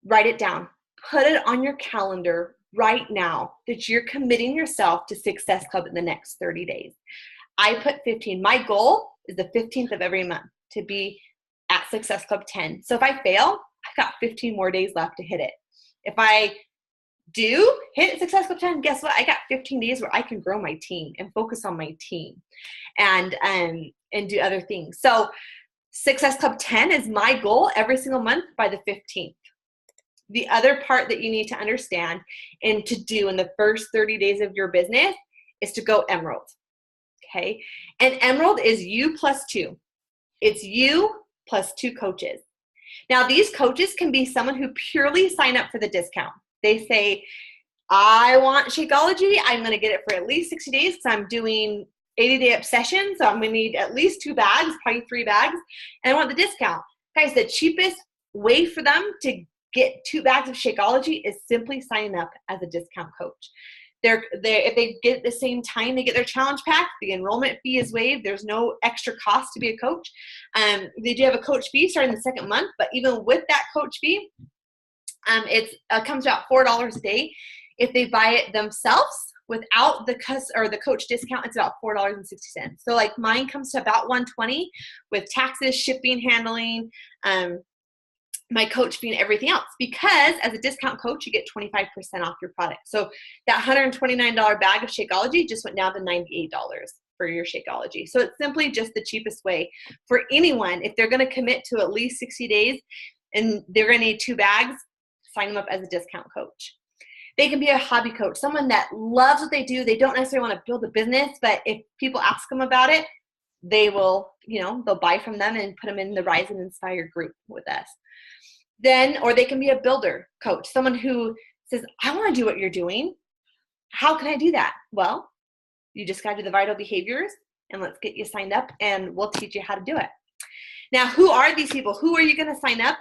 Write it down. Put it on your calendar right now that you're committing yourself to Success Club in the next 30 days. I put 15. My goal is the 15th of every month to be at Success Club 10. So if I fail, I've got 15 more days left to hit it. If I do hit Success Club 10, guess what? I got 15 days where I can grow my team and focus on my team and do other things. So Success Club 10 is my goal every single month by the 15th. The other part that you need to understand and to do in the first 30 days of your business is to go Emerald. Okay. And Emerald is you plus 2. It's you plus 2 coaches. Now, these coaches can be someone who purely sign up for the discount. They say, I want Shakeology. I'm going to get it for at least 60 days because I'm doing 80-day obsession. So I'm going to need at least 2 bags, probably 3 bags. And I want the discount. Guys, the cheapest way for them to get 2 bags of Shakeology is simply signing up as a discount coach. If they get the same time they get their challenge pack, the enrollment fee is waived. There's no extra cost to be a coach. They do have a coach fee starting the second month, but even with that coach fee, it comes out $4 a day. If they buy it themselves without the coach discount, it's about $4.60. So like mine comes to about $120 with taxes, shipping, handling, my coach fee and everything else, because as a discount coach, you get 25% off your product. So that $129 bag of Shakeology just went down to $98 for your Shakeology. So it's simply just the cheapest way for anyone. If they're going to commit to at least 60 days and they're going to need 2 bags, sign them up as a discount coach. They can be a hobby coach, someone that loves what they do. They don't necessarily want to build a business, but if people ask them about it, they will, they'll buy from them and put them in the Rise and Inspire group with us. Or they can be a builder coach, someone who says, I want to do what you're doing. How can I do that? Well, you just got to do the vital behaviors, and let's get you signed up, and we'll teach you how to do it. Now, who are these people? Who are you going to sign up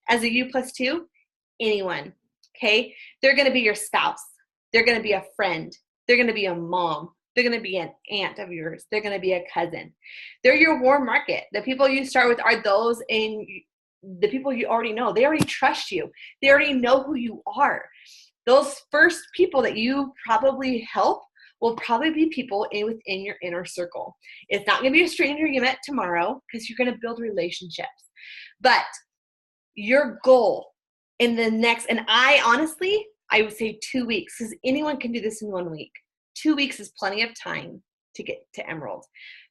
as a U+2? Anyone, okay? They're going to be your spouse. They're going to be a friend. They're going to be a mom. They're going to be an aunt of yours. They're going to be a cousin. They're your warm market. The people you start with are those the people you already know. They already trust you. They already know who you are. Those first people that you probably help will probably be people within your inner circle. It's not going to be a stranger you met tomorrow, because you're going to build relationships. But your goal in the next, and I would say 2 weeks, because anyone can do this in 1 week. 2 weeks is plenty of time to get to Emerald,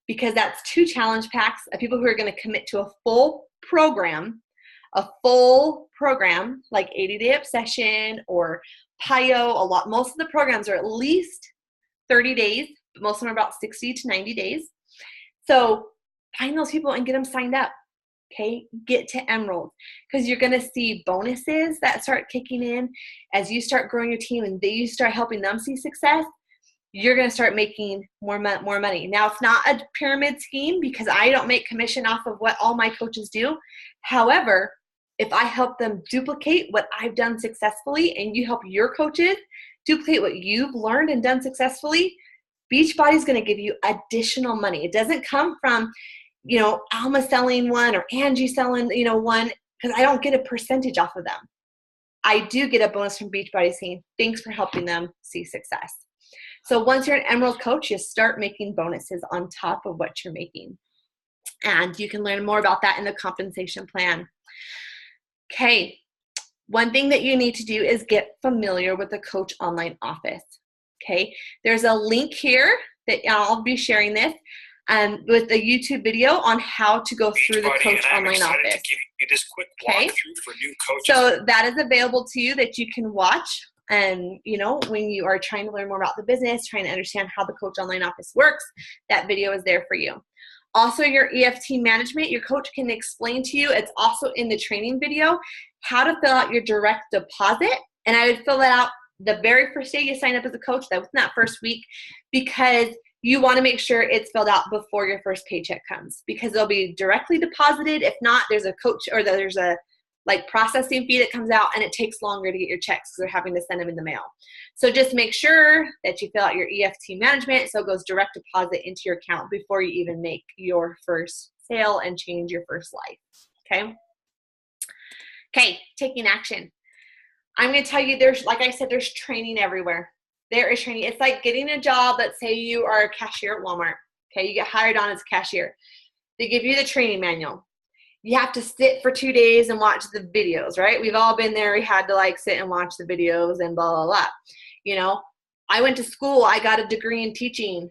because that's 2 challenge packs of people who are going to commit to a full program like 80-day obsession or PIO. Most of the programs are at least 30 days, but most of them are about 60 to 90 days. So find those people and get them signed up. Okay, get to Emerald, because you're going to see bonuses that start kicking in as you start growing your team and you start helping them see success. You're going to start making more money. Now, it's not a pyramid scheme, because I don't make commission off of what all my coaches do. However, if I help them duplicate what I've done successfully, and you help your coaches duplicate what you've learned and done successfully, Beachbody's going to give you additional money. It doesn't come from, Alma selling one or Angie selling, one, because I don't get a percentage off of them. I do get a bonus from Beachbody saying, thanks for helping them see success. So once you're an Emerald coach, you start making bonuses on top of what you're making. And you can learn more about that in the compensation plan. Okay, one thing that you need to do is get familiar with the Coach Online Office. Okay, there's a link here that I'll be sharing this with a YouTube video on how to go through the Coach Online Office. To give you this quick walkthrough for new coaches. So that is available to you, that you can watch. And, when you are trying to learn more about the business, trying to understand how the Coach Online Office works, that video is there for you. Also, your EFT management, your coach can explain to you. It's also in the training video, how to fill out your direct deposit. And I would fill that out the very first day you sign up as a coach, that within that first week, because you want to make sure it's filled out before your first paycheck comes, because they'll be directly deposited. If not, there's a coach, or there's a processing fee that comes out, and it takes longer to get your checks because they're having to send them in the mail. So just make sure that you fill out your EFT management so it goes direct deposit into your account before you even make your first sale and change your first life. Okay, taking action. I'm going to tell you, like I said, there's training everywhere. There is training. It's like getting a job. Let's say you are a cashier at Walmart. Okay, you get hired on as a cashier. They give you the training manual. You have to sit for 2 days and watch the videos, right? We've all been there. We had to sit and watch the videos and blah, blah, blah. I went to school. I got a degree in teaching.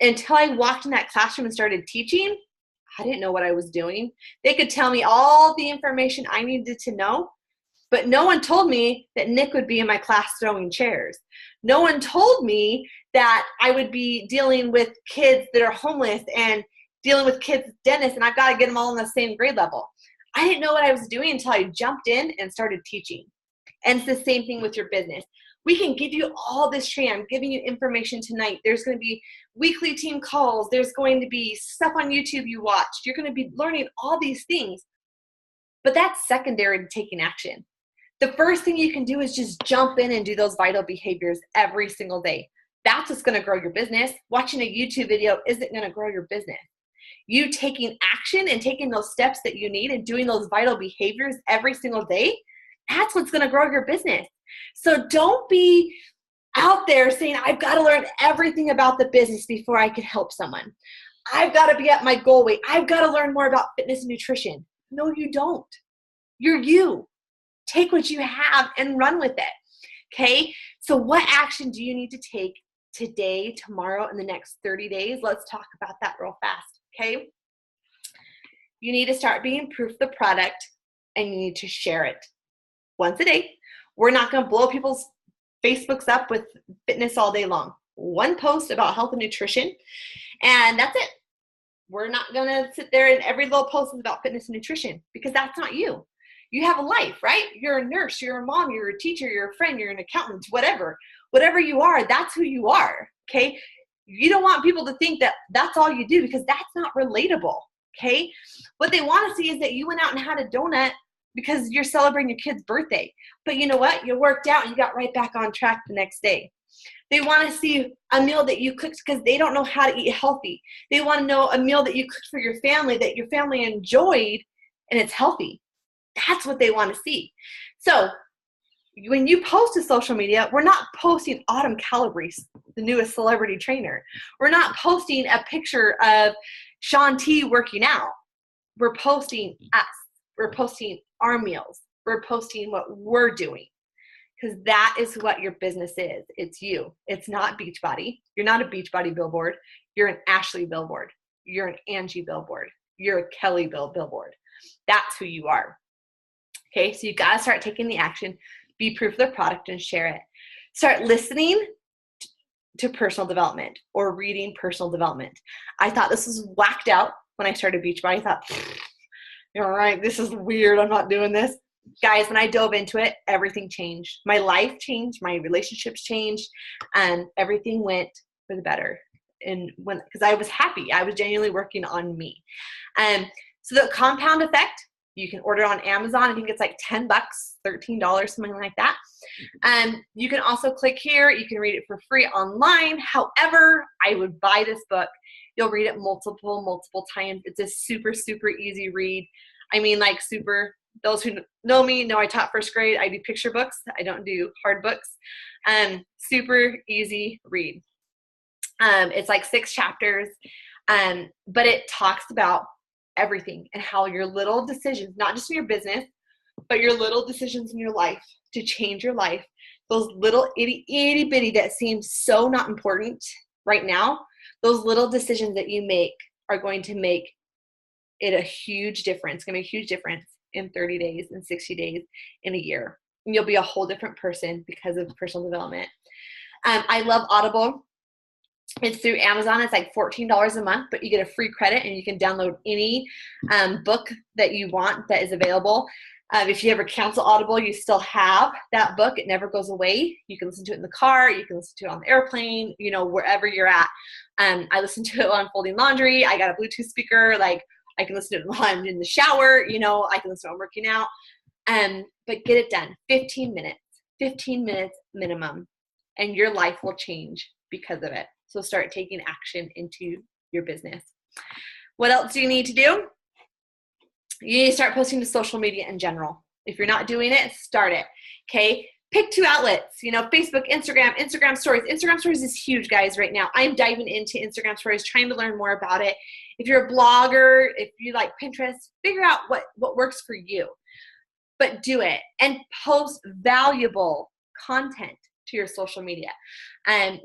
Until I walked in that classroom and started teaching, I didn't know what I was doing. They could tell me all the information I needed to know, but no one told me that Nick would be in my class throwing chairs. No one told me that I would be dealing with kids that are homeless and dealing with kids with dentists, and I've got to get them all on the same grade level. I didn't know what I was doing until I jumped in and started teaching. And it's the same thing with your business. We can give you all this training. I'm giving you information tonight. There's going to be weekly team calls. There's going to be stuff on YouTube you watch. You're going to be learning all these things. But that's secondary to taking action. The first thing you can do is just jump in and do those vital behaviors every single day. That's what's going to grow your business. Watching a YouTube video isn't going to grow your business. You taking action and taking those steps that you need and doing those vital behaviors every single day, that's what's going to grow your business. So don't be out there saying, I've got to learn everything about the business before I can help someone. I've got to be at my goal weight. I've got to learn more about fitness and nutrition. No, you don't. You're you. Take what you have and run with it. Okay? So what action do you need to take today, tomorrow, and the next 30 days? Let's talk about that real fast. Okay? You need to start being proof of the product, and you need to share it once a day. We're not going to blow people's Facebooks up with fitness all day long. One post about health and nutrition, and that's it. We're not going to sit there and every little post is about fitness and nutrition, because that's not you. You have a life, right? You're a nurse, you're a mom, you're a teacher, you're a friend, you're an accountant, whatever. Whatever you are, that's who you are, okay? You don't want people to think that that's all you do, because that's not relatable, okay? What they want to see is that you went out and had a donut because you're celebrating your kid's birthday. But you know what? You worked out and you got right back on track the next day. They want to see a meal that you cooked because they don't know how to eat healthy. They want to know a meal that you cooked for your family that your family enjoyed and it's healthy. That's what they want to see. So when you post to social media, we're not posting Autumn Calabrese, the newest celebrity trainer. We're not posting a picture of Shaun T working out. We're posting us. We're posting our meals. We're posting what we're doing, because that is what your business is. It's you. It's not Beachbody. You're not a Beachbody billboard. You're an Ashley billboard. You're an Angie billboard. You're a Kelly billboard. That's who you are. Okay, so you got to start taking the action, be proof of the product, and share it. Start listening to personal development or reading personal development. I thought this was whacked out when I started Beachbody. I thought, all right, this is weird. I'm not doing this. Guys, when I dove into it, everything changed. My life changed. My relationships changed. And everything went for the better. And because I was happy. I was genuinely working on me. So the compound effect, you can order it on Amazon. I think it's like $10, $13, something like that. You can also click here. You can read it for free online. However, I would buy this book. You'll read it multiple times. It's a super, super easy read. I mean, like super. Those who know me know I taught first grade. I do picture books. I don't do hard books. Super easy read. It's like 6 chapters, but it talks about everything and how your little decisions, not just in your business, but your little decisions in your life to change your life, those little itty bitty that seem so not important right now, those little decisions that you make are going to make it a huge difference. It's going to be a huge difference in 30 days, in 60 days, in a year. And you'll be a whole different person because of personal development. I love Audible. It's through Amazon. It's like $14 a month, but you get a free credit and you can download any book that you want that is available. If you ever cancel Audible, you still have that book. It never goes away. You can listen to it in the car. You can listen to it on the airplane, wherever you're at. I listen to it while I'm folding laundry. I got a Bluetooth speaker. Like I can listen to it while I'm in the shower. I can listen to it while I'm working out. But get it done. 15 minutes minimum, and your life will change because of it. So start taking action into your business. What else do you need to do? You need to start posting to social media in general. If you're not doing it, start it. Okay? Pick 2 outlets, Facebook, Instagram stories. Instagram stories is huge, guys, right now. I'm diving into Instagram stories, trying to learn more about it. If you're a blogger, if you like Pinterest, figure out what works for you. But do it and post valuable content to your social media. And,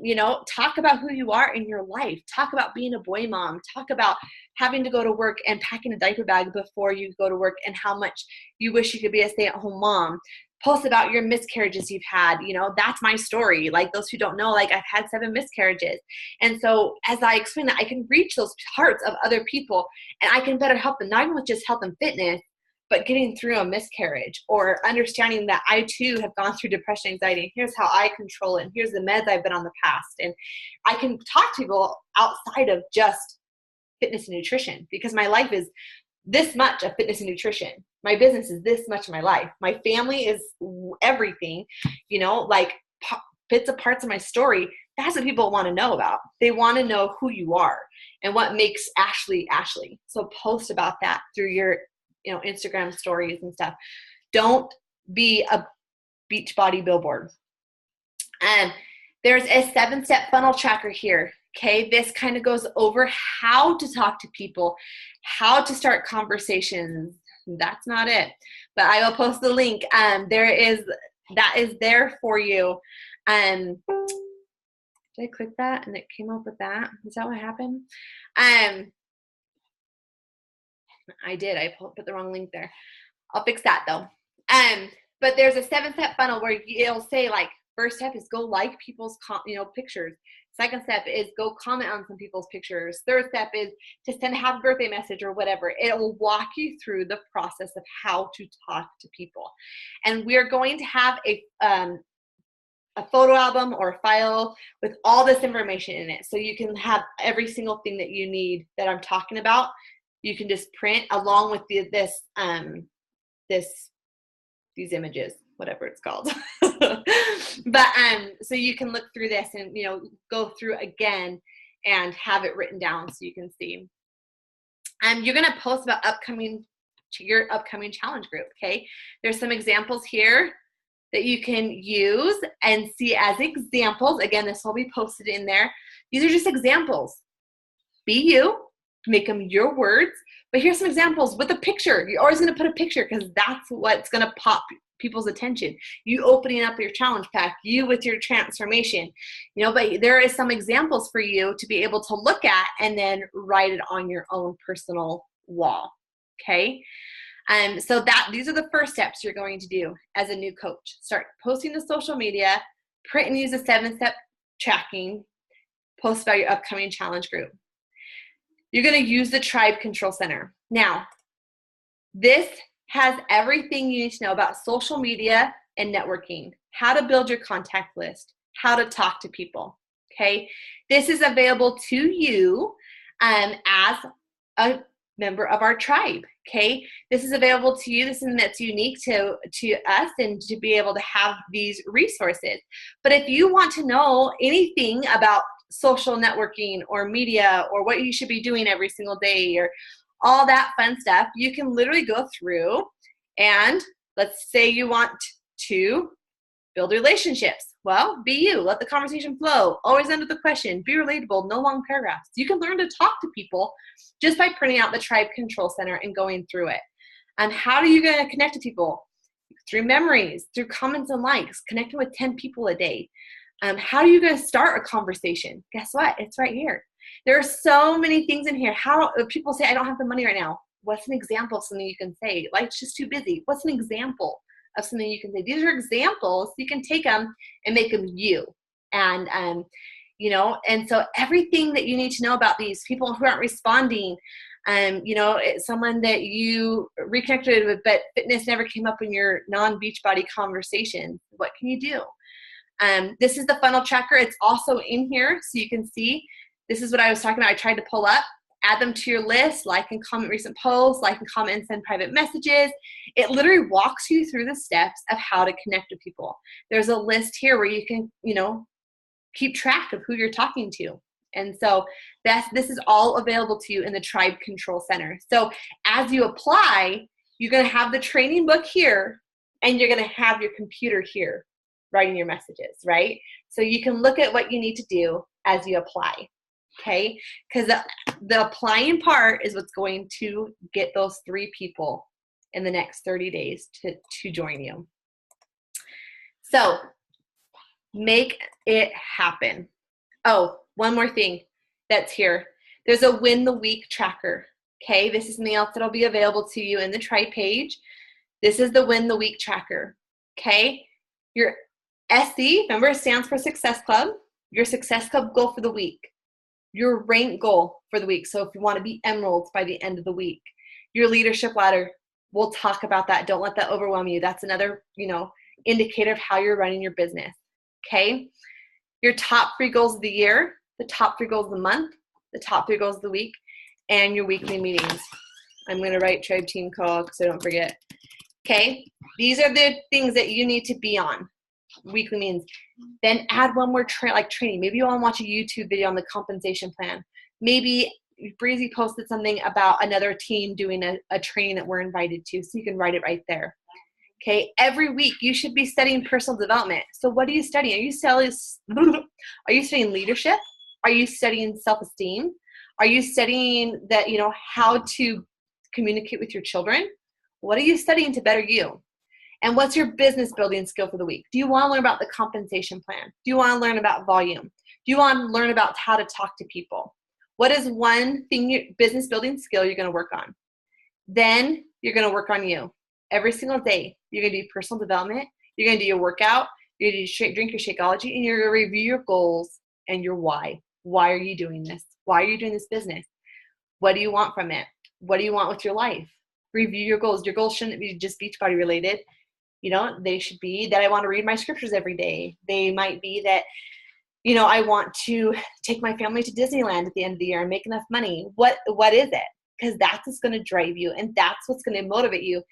talk about who you are in your life. Talk about being a boy mom. Talk about having to go to work and packing a diaper bag before you go to work and how much you wish you could be a stay-at-home mom. Post about your miscarriages you've had. That's my story. Like those who don't know, I've had 7 miscarriages. And so as I explain that, I can reach those hearts of other people and I can better help them, not even with just health and fitness, but getting through a miscarriage or understanding that I too have gone through depression, anxiety, and here's how I control it. And here's the meds I've been on the past. And I can talk to people outside of just fitness and nutrition because my life is this much of fitness and nutrition. My business is this much of my life. My family is everything, you know, like bits of parts of my story. That's what people want to know about. They want to know who you are and what makes Ashley Ashley. So post about that through your, you know, Instagram stories and stuff. Don't be a Beachbody billboard. And there's a 7-step funnel tracker here. Okay, this kind of goes over how to talk to people, how to start conversations. That's not it, but I will post the link. That is there for you. Did I click that and it came up with that? Is that what happened? I did. I put the wrong link there. I'll fix that though. But there's a 7-step funnel where it'll say like, first step is go like people's pictures. Second step is go comment on some people's pictures. Third step is to send a happy birthday message or whatever. It will walk you through the process of how to talk to people. And we're going to have a photo album or a file with all this information in it. So you can have every single thing that you need that I'm talking about. You can just print along with these images, whatever it's called. But so you can look through this and, you know, go through again and have it written down so you can see. You're going to post about your upcoming challenge group. Okay. There's some examples here that you can use and see as examples. Again, this will be posted in there. These are just examples. Be you, make them your words, but here's some examples with a picture. You're always going to put a picture because that's what's going to pop people's attention. You opening up your challenge pack, you with your transformation, you know, but there is some examples for you to be able to look at and then write it on your own personal wall. Okay. So these are the first steps you're going to do as a new coach. Start posting to social media, print and use a 7-step tracking, post about your upcoming challenge group. You're going to use the Tribe Control Center. Now, this has everything you need to know about social media and networking, how to build your contact list, how to talk to people. Okay. This is available to you as a member of our tribe. Okay. This is available to you. This is something that's unique to us and to be able to have these resources. But if you want to know anything about social networking or media or what you should be doing every single day or all that fun stuff, you can literally go through and let's say you want to build relationships. Well, be you. Let the conversation flow. Always end with the question. Be relatable. No long paragraphs. You can learn to talk to people just by printing out the Tribe Control Center and going through it. And how are you going to connect to people? Through memories, through comments and likes, connecting with 10 people a day. How are you going to start a conversation? Guess what? It's right here. There are so many things in here. How people say, I don't have the money right now. What's an example of something you can say? Life's just too busy. What's an example of something you can say? These are examples. You can take them and make them you. And, you know, and so everything that you need to know about these people who aren't responding, you know, it's someone that you reconnected with, but fitness never came up in your non-Beachbody conversation. What can you do? This is the funnel tracker. It's also in here so you can see. This is what I was talking about. I tried to pull up, add them to your list, like and comment recent posts, like and comment and send private messages. It literally walks you through the steps of how to connect with people. There's a list here where you can, you know, keep track of who you're talking to. And so this is all available to you in the Tribe Control Center. So as you apply, you're going to have the training book here and you're going to have your computer here writing your messages, right? So you can look at what you need to do as you apply. Okay, because the applying part is what's going to get those 3 people in the next 30 days to join you. So make it happen. Oh, one more thing that's here. There's a win the week tracker. Okay, this is something else that'll be available to you in the Tribe page. This is the win the week tracker. Okay, your SC, remember it stands for Success Club, your Success Club goal for the week. Your rank goal for the week. So if you want to be emeralds by the end of the week, your leadership ladder, we'll talk about that. Don't let that overwhelm you. That's another, you know, indicator of how you're running your business. Okay. Your top 3 goals of the year, the top 3 goals of the month, the top 3 goals of the week, and your weekly meetings. I'm going to write tribe team call so I don't forget. Okay, these are the things that you need to be on. Weekly meetings. Then add one more training. Maybe you want to watch a YouTube video on the compensation plan. Maybe Breezy posted something about another team doing a training that we're invited to, so you can write it right there. Okay, every week you should be studying personal development. So what are you studying? Are you studying leadership? Are you studying self-esteem? Are you studying that, how to communicate with your children? What are you studying to better you? And what's your business building skill for the week? Do you want to learn about the compensation plan? Do you want to learn about volume? Do you want to learn about how to talk to people? What is one thing, business building skill you're going to work on? Then you're going to work on you. Every single day, you're going to do personal development. You're going to do your workout. You're going to drink your Shakeology, and you're going to review your goals and your why. Why are you doing this? Why are you doing this business? What do you want from it? What do you want with your life? Review your goals. Your goals shouldn't be just Beachbody related. They should be that I want to read my scriptures every day. They might be that, I want to take my family to Disneyland at the end of the year and make enough money. What is it? Because that's what's going to drive you, and that's what's going to motivate you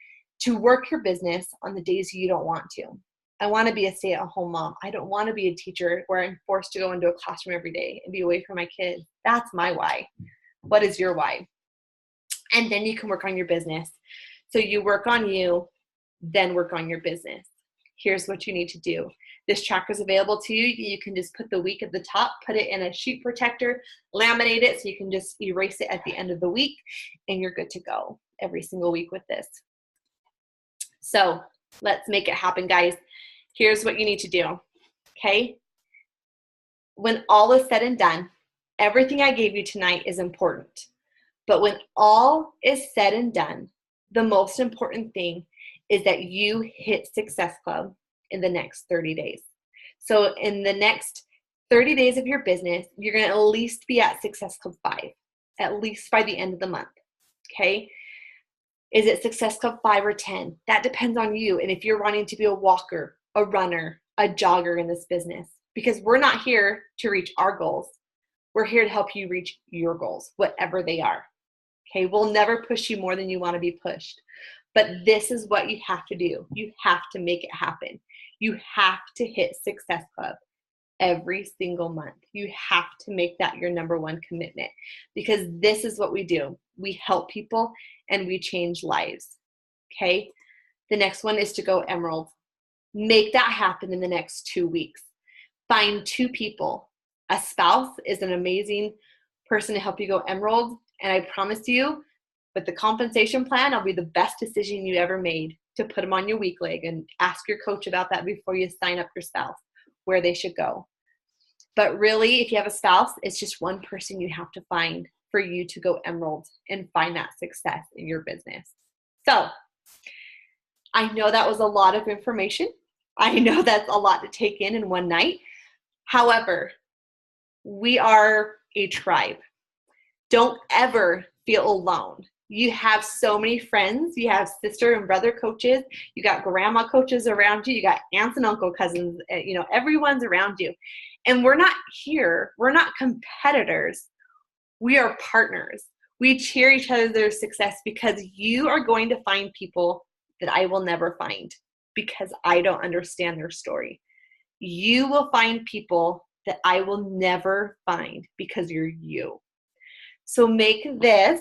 to work your business on the days you don't want to. I want to be a stay-at-home mom. I don't want to be a teacher where I'm forced to go into a classroom every day and be away from my kids. That's my why. What is your why? And then you can work on your business. So you work on you, then work on your business. Here's what you need to do. This tracker is available to you. You can just put the week at the top, put it in a sheet protector, laminate it so you can just erase it at the end of the week, and you're good to go every single week with this. So let's make it happen, guys. Here's what you need to do, okay? When all is said and done, everything I gave you tonight is important. But when all is said and done, the most important thing is that you hit Success Club in the next 30 days. So in the next 30 days of your business, you're going to at least be at Success Club 5, at least by the end of the month, okay? Is it Success Club 5 or 10? That depends on you. And if you're wanting to be a walker, a runner, a jogger in this business, because we're not here to reach our goals. We're here to help you reach your goals, whatever they are. Okay, we'll never push you more than you want to be pushed. But this is what you have to do. You have to make it happen. You have to hit Success Club every single month. You have to make that your number one commitment, because this is what we do. We help people and we change lives. Okay, the next one is to go Emerald. Make that happen in the next 2 weeks. Find 2 people. A spouse is an amazing person to help you go Emerald. And I promise you, with the compensation plan, it'll be the best decision you ever made to put them on your week leg, and ask your coach about that before you sign up your spouse, where they should go. But really, if you have a spouse, it's just one person you have to find for you to go Emerald and find that success in your business. So I know that was a lot of information. I know that's a lot to take in one night. However, we are a tribe. Don't ever feel alone. You have so many friends. You have sister and brother coaches. You got grandma coaches around you. You got aunts and uncle cousins. Everyone's around you. And we're not here. We're not competitors. We are partners. We cheer each other's success, because you are going to find people that I will never find, because I don't understand their story. You will find people that I will never find, because you're you. So make this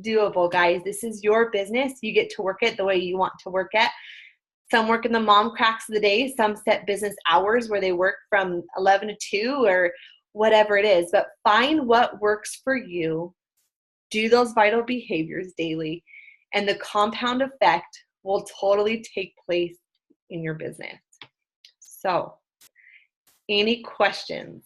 doable, guys. This is your business. You get to work it the way you want to work it. Some work in the mom cracks of the day. Some set business hours where they work from 11 to 2 or whatever it is. But find what works for you. Do those vital behaviors daily, and the compound effect will totally take place in your business. So, any questions?